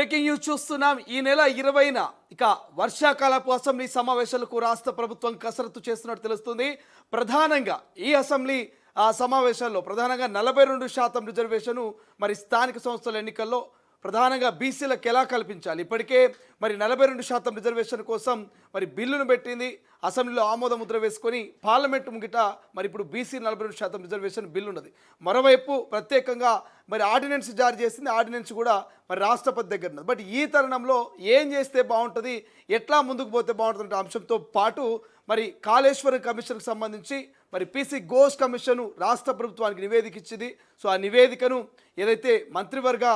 Breaking news చూస్తున్నాం. ఈ నెల 20న ఇక వర్షాకాలపు అసెంబ్లీ సమావేశాలకు రాష్ట్ర ప్రభుత్వం కసరత్తు చేస్తున్నట్టు తెలుస్తుంది. ప్రధానంగా ఈ అసెంబ్లీ సమావేశాల్లో ప్రధానంగా 42% రిజర్వేషను మరి స్థానిక సంస్థల ఎన్నికల్లో ప్రధానంగా బీసీలకు ఎలా కల్పించాలి. ఇప్పటికే మరి 42% రిజర్వేషన్ కోసం మరి బిల్లును పెట్టింది. అసెంబ్లీలో ఆమోద ముద్ర వేసుకొని పార్లమెంటు ముంగిట మరి ఇప్పుడు బీసీ 42% రిజర్వేషన్ బిల్లు ఉన్నది. మరోవైపు ప్రత్యేకంగా మరి ఆర్డినెన్స్ జారీ చేసింది. ఆర్డినెన్స్ కూడా మరి రాష్ట్రపతి దగ్గర ఉన్నది. బట్ ఈ తరుణంలో ఏం చేస్తే బాగుంటుంది, ఎట్లా ముందుకు పోతే బాగుంటుంది అంశంతో పాటు మరి కాళేశ్వరం కమిషన్కి సంబంధించి మరి పీసీ ఘోష్ కమిషన్ రాష్ట్ర ప్రభుత్వానికి నివేదిక ఇచ్చింది. సో ఆ నివేదికను ఏదైతే మంత్రివర్గ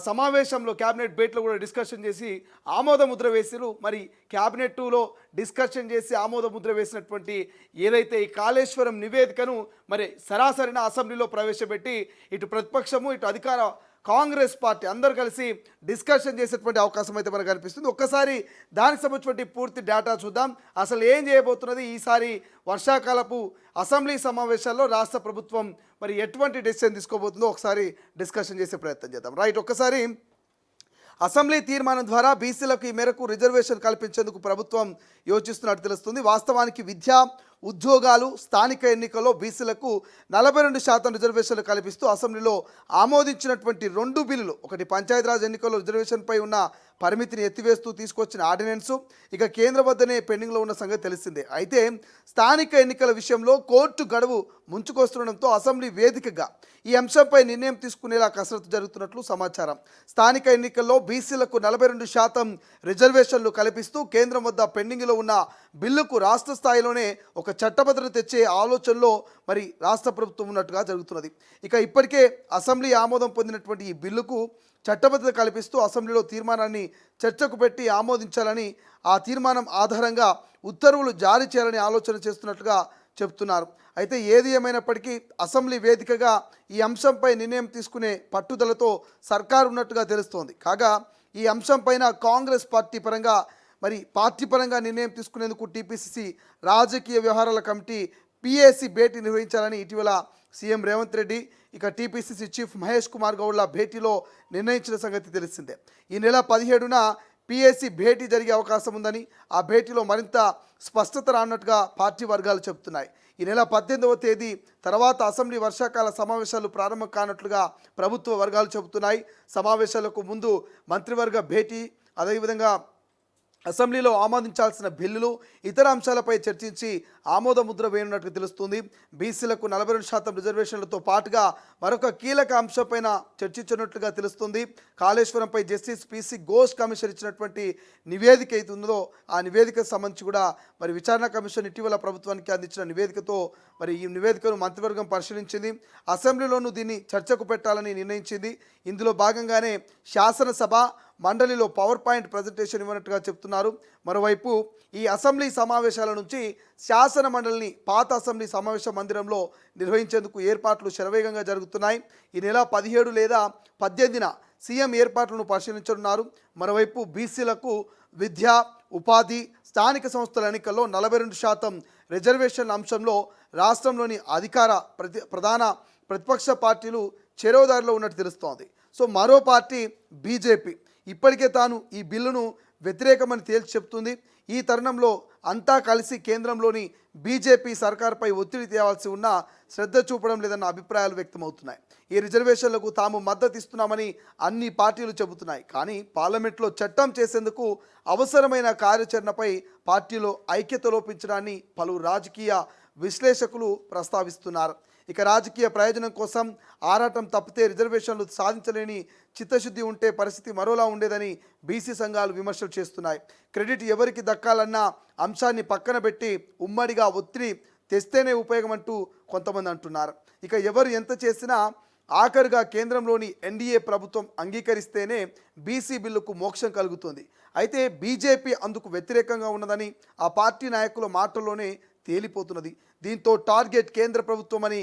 సమావేశంలో క్యాబినెట్ భేటీలో కూడా డిస్కషన్ చేసి ఆమోద ముద్ర వేసిరు. మరి క్యాబినెట్లో డిస్కషన్ చేసి ఆమోద ముద్ర వేసినటువంటి ఏదైతే ఈ కాళేశ్వరం నివేదికను మరి సరాసరిన అసెంబ్లీలో ప్రవేశపెట్టి ఇటు ప్రతిపక్షము ఇటు అధికార కాంగ్రెస్ పార్టీ అందరూ కలిసి డిస్కషన్ చేసేటువంటి అవకాశం అయితే మనకు కనిపిస్తుంది. ఒక్కసారి దానికి సంబంధించినటువంటి పూర్తి డేటా చూద్దాం. అసలు ఏం చేయబోతున్నది ఈసారి వర్షాకాలపు అసెంబ్లీ సమావేశాల్లో రాష్ట్ర ప్రభుత్వం మరి ఎటువంటి డెసిషన్ తీసుకోబోతుందో ఒకసారి డిస్కషన్ చేసే ప్రయత్నం చేద్దాం. రైట్, ఒక్కసారి అసెంబ్లీ తీర్మానం ద్వారా బీసీలకు ఈ మేరకు రిజర్వేషన్ కల్పించేందుకు ప్రభుత్వం యోచిస్తున్నట్టు తెలుస్తుంది. వాస్తవానికి విద్య, ఉద్యోగాలు, స్థానిక ఎన్నికల్లో బీసీలకు 42% రిజర్వేషన్లు కల్పిస్తూ అసెంబ్లీలో ఆమోదించినటువంటి 2 బిల్లులు, ఒకటి పంచాయతీరాజ్ ఎన్నికల్లో రిజర్వేషన్పై ఉన్న పరిమితిని ఎత్తివేస్తూ తీసుకొచ్చిన ఆర్డినెన్సు ఇక కేంద్ర వద్దనే పెండింగ్లో ఉన్న సంగతి తెలిసిందే. అయితే స్థానిక ఎన్నికల విషయంలో కోర్టు గడువు ముంచుకొస్తుండడంతో అసెంబ్లీ వేదికగా ఈ అంశంపై నిర్ణయం తీసుకునేలా కసరత్తు జరుగుతున్నట్లు సమాచారం. స్థానిక ఎన్నికల్లో బీసీలకు 42% రిజర్వేషన్లు కల్పిస్తూ కేంద్రం వద్ద పెండింగ్లో ఉన్న బిల్లుకు రాష్ట్ర స్థాయిలోనే ఒక చట్టబద్ధత తెచ్చే ఆలోచనలో మరి రాష్ట్ర ప్రభుత్వం ఉన్నట్టుగా జరుగుతున్నది. ఇక ఇప్పటికే అసెంబ్లీ ఆమోదం పొందినటువంటి ఈ బిల్లుకు చట్టబద్ధత కల్పిస్తూ అసెంబ్లీలో తీర్మానాన్ని చర్చకు పెట్టి ఆమోదించాలని, ఆ తీర్మానం ఆధారంగా ఉత్తర్వులు జారీ చేయాలని ఆలోచన చేస్తున్నట్లుగా చెబుతున్నారు. అయితే ఏది ఏమైనప్పటికీ అసెంబ్లీ వేదికగా ఈ అంశంపై నిర్ణయం తీసుకునే పట్టుదలతో సర్కారు ఉన్నట్టుగా తెలుస్తోంది. కాగా ఈ అంశంపైన కాంగ్రెస్ పార్టీ పరంగా నిర్ణయం తీసుకునేందుకు టీపీసీసీ రాజకీయ వ్యవహారాల కమిటీ పీఏసీ భేటీ నిర్వహించాలని ఇటీవల సీఎం రేవంత్ రెడ్డి ఇక టీపీసీసీ చీఫ్ మహేష్ కుమార్ గౌడ్ల భేటీలో నిర్ణయించిన సంగతి తెలిసిందే. ఈ నెల 17న పీఏసీ భేటీ జరిగే అవకాశం ఉందని, ఆ భేటీలో మరింత స్పష్టత రానున్నట్టుగా పార్టీ వర్గాలు చెబుతున్నాయి. ఈ నెల 18వ తేదీ తర్వాత అసెంబ్లీ వర్షాకాల సమావేశాలు ప్రారంభం కానట్లుగా ప్రభుత్వ వర్గాలు చెబుతున్నాయి. సమావేశాలకు ముందు మంత్రివర్గ భేటీ, అదేవిధంగా అసెంబ్లీలో ఆమోదించాల్సిన బిల్లులు, ఇతర అంశాలపై చర్చించి ఆమోద ముద్ర వేయనున్నట్లు తెలుస్తుంది. బీసీలకు 42% రిజర్వేషన్లతో పాటుగా మరొక కీలక అంశంపైన చర్చించినట్లుగా తెలుస్తుంది. కాళేశ్వరంపై జస్టిస్ పీసీ ఘోష్ కమిషన్ ఇచ్చినటువంటి నివేదిక అయితే ఉందో ఆ నివేదికకు సంబంధించి కూడా మరి విచారణ కమిషన్ ఇటీవల ప్రభుత్వానికి అందించిన నివేదికతో మరి ఈ నివేదికను మంత్రివర్గం పరిశీలించింది. అసెంబ్లీలోనూ దీన్ని చర్చకు పెట్టాలని నిర్ణయించింది. ఇందులో భాగంగానే శాసనసభ మండలిలో పవర్ పాయింట్ ప్రజెంటేషన్ ఇవ్వనట్టుగా చెప్తున్నారు. మరోవైపు ఈ అసెంబ్లీ సమావేశాల నుంచి శాసన మండలిని పాత అసెంబ్లీ సమావేశ మందిరంలో నిర్వహించేందుకు ఏర్పాట్లు శరవేగంగా జరుగుతున్నాయి. ఈ నెల 17 లేదా 18న సీఎం ఏర్పాట్లను పరిశీలించనున్నారు. మరోవైపు బీసీలకు విద్య, ఉపాధి, స్థానిక సంస్థల ఎన్నికల్లో 42% రిజర్వేషన్ అంశంలో రాష్ట్రంలోని ప్రధాన ప్రతిపక్ష పార్టీలు చెరోదారిలో ఉన్నట్టు తెలుస్తోంది. సో మరో పార్టీ బీజేపీ ఇప్పటికే తాను ఈ బిల్లును వ్యతిరేకమని తేల్చి చెప్తుంది. ఈ తరుణంలో అంతా కలిసి కేంద్రంలోని బీజేపీ సర్కార్పై ఒత్తిడి తేవాల్సి ఉన్నా శ్రద్ధ చూపడం లేదన్న అభిప్రాయాలు వ్యక్తమవుతున్నాయి. ఈ రిజర్వేషన్లకు తాము మద్దతు ఇస్తున్నామని అన్ని పార్టీలు చెబుతున్నాయి. కానీ పార్లమెంట్లో చట్టం చేసేందుకు అవసరమైన కార్యాచరణపై పార్టీలో ఐక్యత లోపించడాన్ని పలువురు రాజకీయ విశ్లేషకులు ప్రస్తావిస్తున్నారు. ఇక రాజకీయ ప్రయోజనం కోసం ఆరాటం తప్పితే రిజర్వేషన్లు సాధించలేని చిత్తశుద్ధి ఉంటే పరిస్థితి మరోలా ఉండేదని బీసీ సంఘాలు విమర్శలు చేస్తున్నాయి. క్రెడిట్ ఎవరికి దక్కాలన్న అంశాన్ని పక్కన పెట్టి ఉమ్మడిగా ఒత్తిడి తెస్తేనే ఉపయోగం అంటూ కొంతమంది అంటున్నారు. ఇక ఎవరు ఎంత చేసినా ఆఖరుగా కేంద్రంలోని ఎన్డీఏ ప్రభుత్వం అంగీకరిస్తేనే బీసీ బిల్లుకు మోక్షం కలుగుతుంది. అయితే బీజేపీ అందుకు వ్యతిరేకంగా ఉన్నదని ఆ పార్టీ నాయకుల మాటల్లోనే తేలిపోతున్నది. దీంతో టార్గెట్ కేంద్ర ప్రభుత్వం అని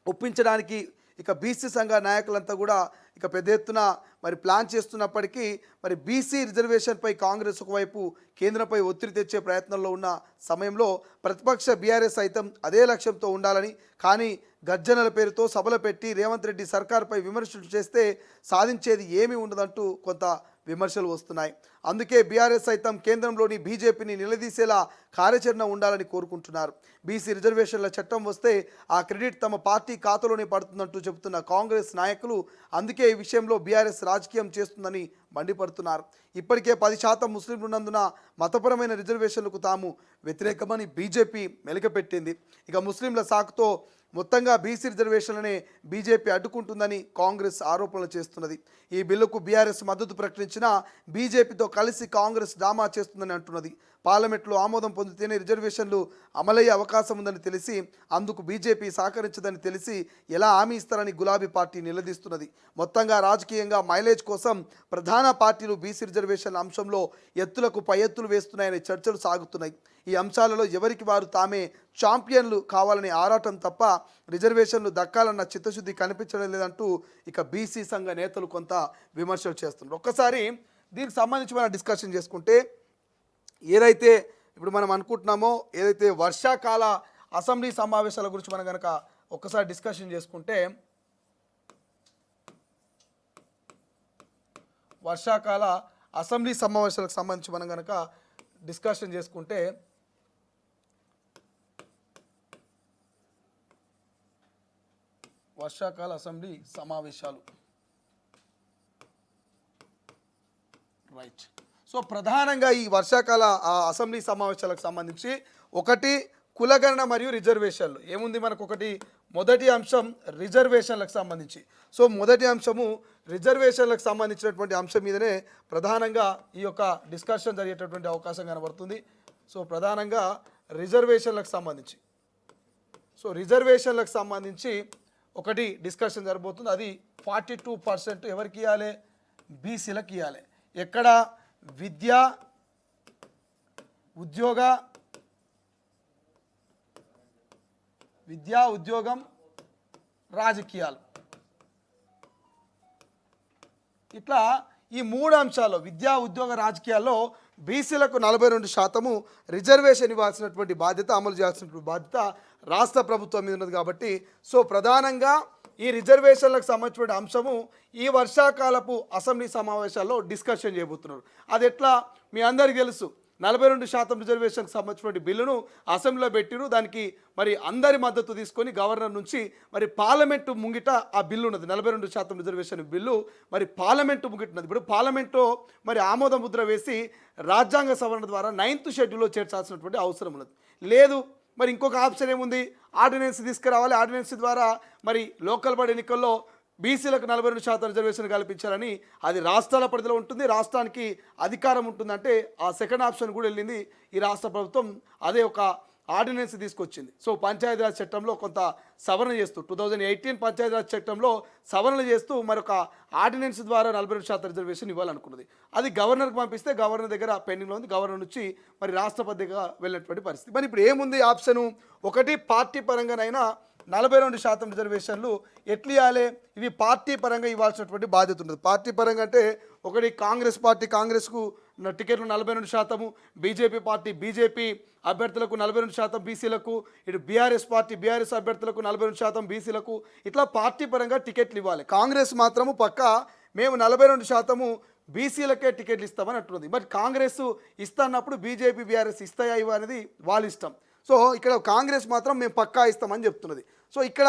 ఒప్పించడానికి ఇక బీసీ సంఘ నాయకులంతా కూడా ఇక పెద్ద ఎత్తున మరి ప్లాన్ చేస్తున్నప్పటికీ మరి బీసీ రిజర్వేషన్పై కాంగ్రెస్ ఒకవైపు కేంద్రంపై ఒత్తిడి తెచ్చే ప్రయత్నంలో ఉన్న సమయంలో ప్రతిపక్ష బీఆర్ఎస్ సైతం అదే లక్ష్యంతో ఉండాలని, కానీ గర్జనల పేరుతో సభలు పెట్టి రేవంత్ రెడ్డి సర్కార్పై విమర్శలు చేస్తే సాధించేది ఏమీ ఉండదంటూ కొంత విమర్శలు వస్తున్నాయి. అందుకే బీఆర్ఎస్ సైతం కేంద్రంలోని బీజేపీని నిలదీసేలా కార్యాచరణ ఉండాలని కోరుకుంటున్నారు. బీసీ రిజర్వేషన్ల చట్టం వస్తే ఆ క్రెడిట్ తమ పార్టీ ఖాతాలోనే పడుతుందంటూ చెబుతున్న కాంగ్రెస్ నాయకులు అందుకే ఈ విషయంలో బీఆర్ఎస్ రాజకీయం చేస్తుందని మండిపడుతున్నారు. ఇప్పటికే 10% ముస్లింలు ఉన్నందున మతపరమైన రిజర్వేషన్లకు తాము వ్యతిరేకమని బీజేపీ మెలికపెట్టింది. ఇక ముస్లింల సాకుతో మొత్తంగా బీసీ రిజర్వేషన్లనే బీజేపీ అడ్డుకుంటుందని కాంగ్రెస్ ఆరోపణలు చేస్తున్నది. ఈ బిల్లుకు బీఆర్ఎస్ మద్దతు ప్రకటించినా బీజేపీతో కలిసి కాంగ్రెస్ డ్రామా చేస్తుందని అంటున్నది. పార్లమెంట్లో ఆమోదం పొందితేనే రిజర్వేషన్లు అమలయ్యే అవకాశం ఉందని తెలిసి అందుకు బీజేపీ సహకరించదని తెలిసి ఎలా హామీ ఇస్తారని గులాబీ పార్టీ నిలదీస్తున్నది. మొత్తంగా రాజకీయంగా మైలేజ్ కోసం ప్రధాన పార్టీలు బీసీ రిజర్వేషన్ల అంశంలో ఎత్తులకు పై ఎత్తులు వేస్తున్నాయనే చర్చలు సాగుతున్నాయి. ఈ అంశాలలో ఎవరికి వారు తామే ఛాంపియన్లు కావాలనే ఆరాటం తప్ప రిజర్వేషన్లు దక్కాలన్న చిత్తశుద్ధి కనిపించడం లేదంటూ ఇక బీసీ సంఘ నేతలు కొంత విమర్శలు చేస్తున్నారు. ఒక్కసారి దీనికి సంబంధించి మనం డిస్కషన్ చేసుకుంటే ఏదైతే ఇప్పుడు మనం అనుకుంటున్నామో ఏదైతే వర్షాకాల అసెంబ్లీ సమావేశాల గురించి మనం కనుక ఒక్కసారి డిస్కషన్ చేసుకుంటే వర్షాకాల అసెంబ్లీ సమావేశాలకు సంబంధించి మనం కనుక డిస్కషన్ చేసుకుంటే వర్షాకాల అసెంబ్లీ సమావేశాలు రైట్. సో ప్రధానంగా ఈ వర్షాకాల అసెంబ్లీ సమావేశాలకు సంబంధించి ఒకటి కులగణన మరియు రిజర్వేషన్లు ఏముంది మనకు ఒకటి మొదటి అంశం రిజర్వేషన్లకు సంబంధించి. సో మొదటి అంశము రిజర్వేషన్లకు సంబంధించినటువంటి అంశం మీదనే ప్రధానంగా ఈ యొక్క డిస్కషన్ జరిగేటటువంటి అవకాశం కనబడుతుంది. సో ప్రధానంగా రిజర్వేషన్లకు సంబంధించి ఒకటి డిస్కషన్ జరగబోతుంది. అది 42% ఎవరికి ఇవ్వాలి? బీసీలకు ఇవ్వాలి. ఎక్కడ? విద్య, ఉద్యోగం, రాజకీయాలు, ఇట్లా ఈ మూడు అంశాల్లో విద్యా, ఉద్యోగ, రాజకీయాల్లో బీసీలకు 42% రిజర్వేషన్ ఇవ్వాల్సినటువంటి బాధ్యత, అమలు చేయాల్సినటువంటి బాధ్యత రాష్ట్ర ప్రభుత్వం మీద ఉన్నది. కాబట్టి సో ప్రధానంగా ఈ రిజర్వేషన్లకు సంబంధించిన అంశము ఈ వర్షాకాలపు అసెంబ్లీ సమావేశాల్లో డిస్కషన్ చేయబోతున్నారు. అది ఎట్లా మీ అందరికీ తెలుసు. 42% రిజర్వేషన్కి సంబంధించిన బిల్లును అసెంబ్లీలో పెట్టిరు. దానికి మరి అందరి మద్దతు తీసుకొని గవర్నర్ నుంచి మరి పార్లమెంటు ముంగిట ఆ బిల్లు ఉన్నది. 42% రిజర్వేషన్ బిల్లు మరి పార్లమెంటు ముంగిట ఉన్నది. ఇప్పుడు పార్లమెంటు మరి ఆమోద ముద్ర వేసి రాజ్యాంగ సవరణ ద్వారా 9th షెడ్యూల్లో చేర్చాల్సినటువంటి అవసరం ఉన్నది. లేదు మరి ఇంకొక ఆప్షన్ ఏముంది? ఆర్డినెన్స్ తీసుకురావాలి. ఆర్డినెన్స్ ద్వారా మరి లోకల్ బాడీ ఎన్నికల్లో బీసీలకు 42% రిజర్వేషన్ కల్పించాలని అది రాష్ట్రాల పరిధిలో ఉంటుంది. రాష్ట్రానికి అధికారం ఉంటుందంటే ఆ సెకండ్ ఆప్షన్ కూడా వెళ్ళింది ఈ రాష్ట్ర ప్రభుత్వం. అదే ఒక ఆర్డినెన్స్ తీసుకొచ్చింది. సో పంచాయతీరాజ్ చట్టంలో కొంత సవరణ చేస్తూ 2018 పంచాయతీరాజ్ చట్టంలో సవరణ చేస్తూ మరొక ఆర్డినెన్స్ ద్వారా 42% రిజర్వేషన్ ఇవ్వాలనుకున్నది. అది గవర్నర్కి పంపిస్తే గవర్నర్ దగ్గర పెండింగ్లో ఉంది. గవర్నర్ నుంచి మరి రాష్ట్రపతి దగ్గర వెళ్ళినటువంటి పరిస్థితి. మరి ఇప్పుడు ఏముంది ఆప్షను? ఒకటి పార్టీ పరంగానైనా 42% రిజర్వేషన్లు ఎట్లు ఇవ్వాలి? ఇవి పార్టీ పరంగా ఇవ్వాల్సినటువంటి బాధ్యత ఉంటుంది. పార్టీ పరంగా అంటే ఒకటి కాంగ్రెస్ పార్టీ, కాంగ్రెస్కు టికెట్లు 42%, బీజేపీ పార్టీ, బీజేపీ అభ్యర్థులకు 42%, బీసీలకు, ఇటు బీఆర్ఎస్ పార్టీ, బీఆర్ఎస్ అభ్యర్థులకు 42%, బీసీలకు, ఇట్లా పార్టీ పరంగా టికెట్లు ఇవ్వాలి. కాంగ్రెస్ మాత్రము పక్కా మేము 42% బీసీలకే టికెట్లు ఇస్తామని అంటున్నది. బట్ కాంగ్రెస్ ఇస్తాన్నప్పుడు బీజేపీ, బీఆర్ఎస్ ఇస్తాయా ఇవ్వ అనేది వాళ్ళ ఇష్టం. సో ఇక్కడ కాంగ్రెస్ మాత్రం మేము పక్కా ఇస్తామని చెప్తున్నది. సో ఇక్కడ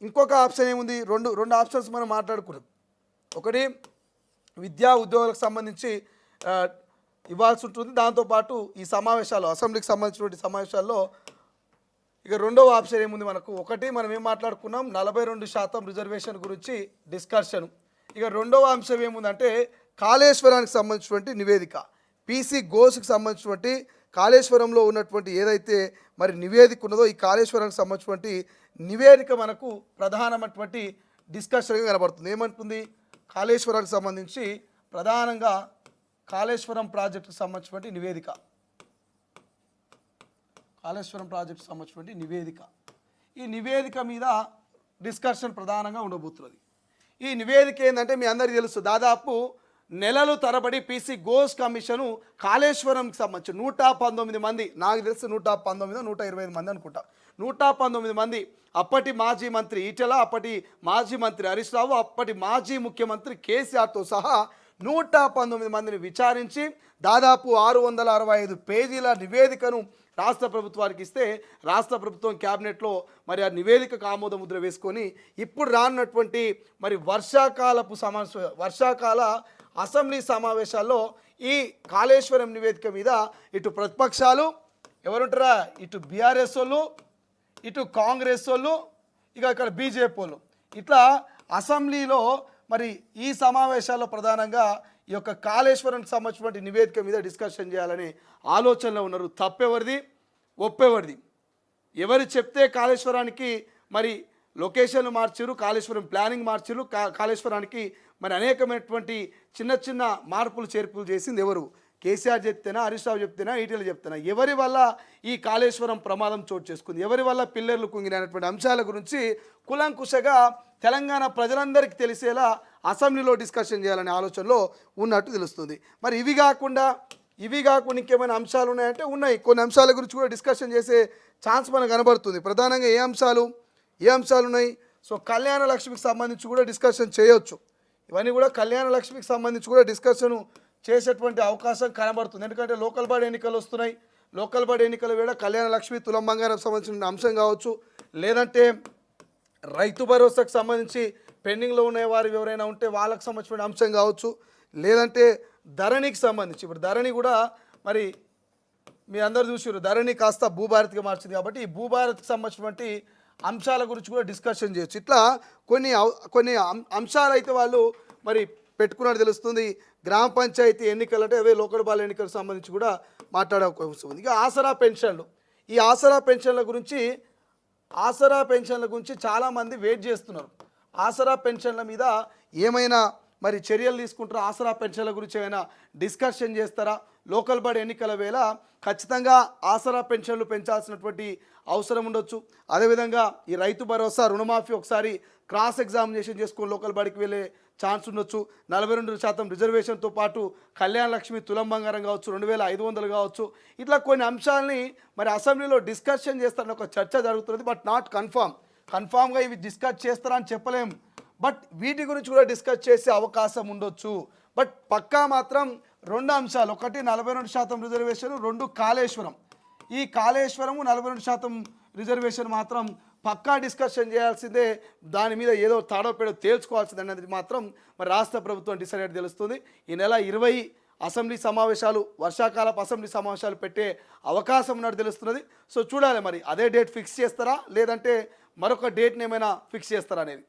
ఇంకొక ఆప్షన్ ఏముంది? రెండు ఆప్షన్స్ మనం మాట్లాడుకున్నాం. ఒకటి విద్యా, ఉద్యోగాలకు సంబంధించి ఇవ్వాల్సి ఉంటుంది. దాంతోపాటు ఈ సమావేశాలు అసెంబ్లీకి సంబంధించినటువంటి సమావేశాల్లో ఇక రెండవ ఆప్షన్ ఏముంది మనకు? ఒకటి మనం ఏం మాట్లాడుకున్నాం? 42% రిజర్వేషన్ గురించి డిస్కషన్. ఇక రెండవ అంశం ఏముందంటే కాళేశ్వరానికి సంబంధించినటువంటి నివేదిక, పీసీ గోస్కి సంబంధించినటువంటి కాళేశ్వరంలో ఉన్నటువంటి ఏదైతే మరి నివేదిక ఉన్నదో ఈ కాళేశ్వరానికి సంబంధించినటువంటి నివేదిక మనకు ప్రధానమైనటువంటి డిస్కషన్గా కనబడుతుంది. ఏమంటుంది? కాళేశ్వరానికి సంబంధించి ప్రధానంగా కాళేశ్వరం ప్రాజెక్టుకు సంబంధించినటువంటి నివేదిక, ఈ నివేదిక మీద డిస్కషన్ ప్రధానంగా ఉండబోతున్నది. ఈ నివేదిక ఏంటంటే మీ అందరికీ తెలుసు, దాదాపు నెలలు తరబడి పీసీ ఘోష్ కమిషను కాళేశ్వరంకి సంబంధించి 119 మంది, నాకు తెలిసి 119 125 మంది అనుకుంటా, 119 మంది అప్పటి మాజీ మంత్రి ఈటెల, అప్పటి మాజీ మంత్రి హరీష్ రావు, అప్పటి మాజీ ముఖ్యమంత్రి కేసీఆర్తో సహా 119 మందిని విచారించి దాదాపు 665 పేజీల నివేదికను రాష్ట్ర ప్రభుత్వానికి ఇస్తే రాష్ట్ర ప్రభుత్వం క్యాబినెట్లో మరి ఆ నివేదికకు ఆమోద ముద్ర వేసుకొని ఇప్పుడు రానున్నటువంటి మరి వర్షాకాల అసెంబ్లీ సమావేశాల్లో ఈ కాళేశ్వరం నివేదిక మీద ఇటు ప్రతిపక్షాలు ఎవరుంటారా, ఇటు బీఆర్ఎస్ వాళ్ళు, ఇటు కాంగ్రెస్ వాళ్ళు, ఇక ఇక్కడ బీజేపీ వాళ్ళు, ఇట్లా అసెంబ్లీలో మరి ఈ సమావేశాల్లో ప్రధానంగా ఈ యొక్క కాళేశ్వరానికి సంబంధించినటువంటి నివేదిక మీద డిస్కషన్ చేయాలని ఆలోచనలో ఉన్నారు. తప్పెవరిది ఒప్పెవరిది? ఎవరు చెప్తే కాళేశ్వరానికి మరి లొకేషన్లు మార్చారు, కాళేశ్వరం ప్లానింగ్ మార్చారు, కాళేశ్వరానికి మరి అనేకమైనటువంటి చిన్న చిన్న మార్పులు చేర్పులు చేసింది ఎవరు? కేసీఆర్ చెప్తేనా, హరీష్ రావు చెప్తేనా, ఈటెలు చెప్తేనా? ఎవరి వల్ల ఈ కాళేశ్వరం ప్రమాదం చోటు చేసుకుంది, ఎవరి వల్ల పిల్లర్లు కుంగినటువంటి అంశాల గురించి కులంకుశగా తెలంగాణ ప్రజలందరికీ తెలిసేలా అసెంబ్లీలో డిస్కషన్ చేయాలనే ఆలోచనలో ఉన్నట్టు తెలుస్తుంది. మరి ఇవి కాకుండా ఇంకేమైనా అంశాలు ఉన్నాయంటే ఉన్నాయి. కొన్ని అంశాల గురించి కూడా డిస్కషన్ చేసే ఛాన్స్ మనకు కనబడుతుంది. ప్రధానంగా ఏ అంశాలు ఉన్నాయి? సో కళ్యాణ లక్ష్మికి సంబంధించి కూడా డిస్కషన్ చేయొచ్చు. ఇవన్నీ కూడా కళ్యాణ లక్ష్మికి సంబంధించి కూడా డిస్కషన్ చేసేటువంటి అవకాశం కనబడుతుంది. ఎందుకంటే లోకల్ బాడీ ఎన్నికలు వస్తున్నాయి. లోకల్ బాడీ ఎన్నికల వేళ కళ్యాణ లక్ష్మి తులం బంగారం సంబంధించిన అంశం కావచ్చు, లేదంటే రైతు భరోసాకు సంబంధించి పెండింగ్లో ఉన్న వారు ఎవరైనా ఉంటే వాళ్ళకు సంబంధించిన అంశం కావచ్చు, లేదంటే ధరణికి సంబంధించి ఇప్పుడు ధరణి కూడా మరి మీ అందరు చూసారు, ధరణి కాస్త భూభారత్గా మార్చింది కాబట్టి ఈ భూభారత్కి సంబంధించినటువంటి అంశాల గురించి కూడా డిస్కషన్ చేయొచ్చు. ఇట్లా కొన్ని అంశాలు అయితే వాళ్ళు మరి పెట్టుకున్నట్టు తెలుస్తుంది. గ్రామ పంచాయతీ ఎన్నికలు అంటే అవే లోకల్ బాల్ ఎన్నికలకు సంబంధించి కూడా మాట్లాడే అవకాశం ఉంది. ఇక ఆసరా పెన్షన్లు, ఈ ఆసరా పెన్షన్ల గురించి చాలామంది వెయిట్ చేస్తున్నారు. ఆసరా పెన్షన్ల మీద ఏమైనా మరి చర్యలు తీసుకుంటారా, ఆసరా పెన్షన్ల గురించి ఏమైనా డిస్కషన్ చేస్తారా? లోకల్ బాడీ ఎన్నికల వేళ ఖచ్చితంగా ఆసరా పెన్షన్లు పెంచాల్సినటువంటి అవసరం ఉండొచ్చు. అదేవిధంగా ఈ రైతు భరోసా రుణమాఫీ ఒకసారి క్రాస్ ఎగ్జామినేషన్ చేసుకొని లోకల్ బాడీకి వెళ్ళే ఛాన్స్ ఉండొచ్చు. 42% రిజర్వేషన్తో పాటు కళ్యాణ లక్ష్మి తులం బంగారం కావచ్చు, 2500 కావచ్చు, ఇట్లా కొన్ని అంశాలని మరి అసెంబ్లీలో డిస్కషన్ చేస్తారని ఒక చర్చ జరుగుతున్నది. బట్ నాట్ కన్ఫామ్గా ఇవి డిస్కస్ చేస్తారని చెప్పలేం. బట్ వీటి గురించి కూడా డిస్కస్ చేసే అవకాశం ఉండొచ్చు. బట్ పక్కా మాత్రం 2 అంశాలు, ఒకటి 42% రిజర్వేషన్, 2 కాళేశ్వరం. ఈ కాళేశ్వరము 42% రిజర్వేషన్ మాత్రం పక్కా డిస్కషన్ చేయాల్సిందే. దాని మీద ఏదో తాడోపేడో తేల్చుకోవాల్సిందే అనేది మాత్రం మరి రాష్ట్ర ప్రభుత్వం డిసైడ్ అయితే తెలుస్తుంది. ఈ నెల 20 అసెంబ్లీ సమావేశాలు, వర్షాకాలపు అసెంబ్లీ సమావేశాలు పెట్టే అవకాశం ఉన్నట్టు తెలుస్తున్నది. సో చూడాలి మరి అదే డేట్ ఫిక్స్ చేస్తారా లేదంటే మరొక డేట్ని ఏమైనా ఫిక్స్ చేస్తారా అనేది.